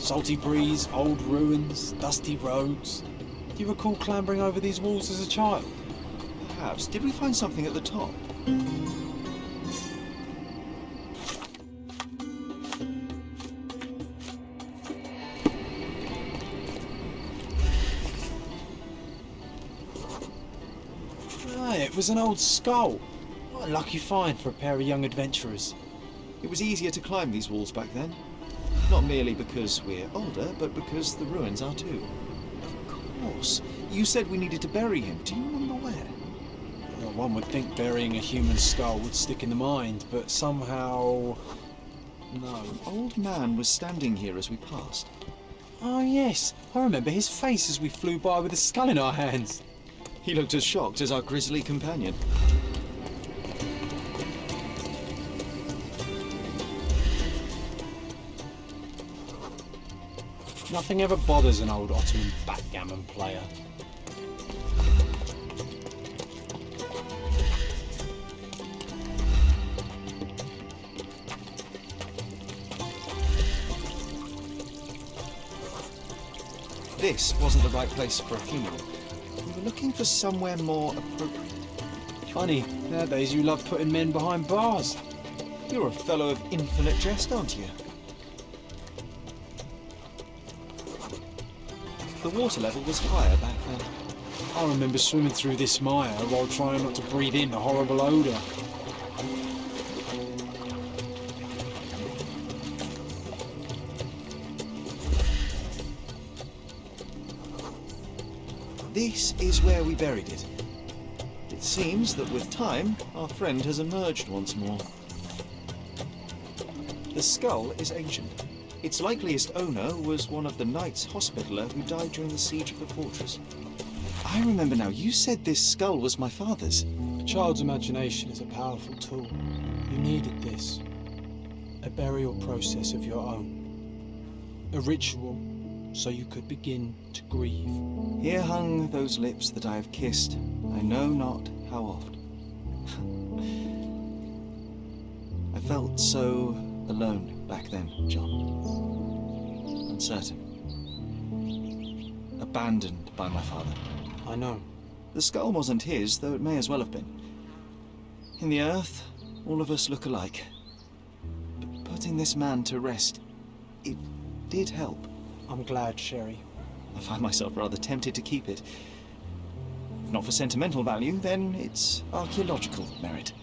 Salty breeze, old ruins, dusty roads. Do you recall clambering over these walls as a child? Perhaps. Did we find something at the top? It was an old skull. What a lucky find for a pair of young adventurers. It was easier to climb these walls back then. Not merely because we're older, but because the ruins are too. Of course. You said we needed to bury him. Do you remember where? Well, one would think burying a human skull would stick in the mind, but somehow... no. An old man was standing here as we passed. Oh yes, I remember his face as we flew by with a skull in our hands. He looked as shocked as our grisly companion. Nothing ever bothers an old Ottoman backgammon player. This wasn't the right place for a funeral. We were looking for somewhere more appropriate. Funny, nowadays you love putting men behind bars. You're a fellow of infinite jest, aren't you? The water level was higher back then. I remember swimming through this mire while trying not to breathe in the horrible odour. This is where we buried it. It seems that with time, our friend has emerged once more. The skull is ancient. Its likeliest owner was one of the Knights Hospitaller who died during the siege of the fortress. I remember now, you said this skull was my father's. A child's imagination is a powerful tool. You needed this. A burial process of your own. A ritual so you could begin to grieve. Here hung those lips that I have kissed, I know not how oft. I felt so alone back then, John. Uncertain. Abandoned by my father. I know. The skull wasn't his, though it may as well have been. In the earth, all of us look alike. But putting this man to rest, it did help. I'm glad, Sherry. I find myself rather tempted to keep it. If not for sentimental value, then it's archaeological merit.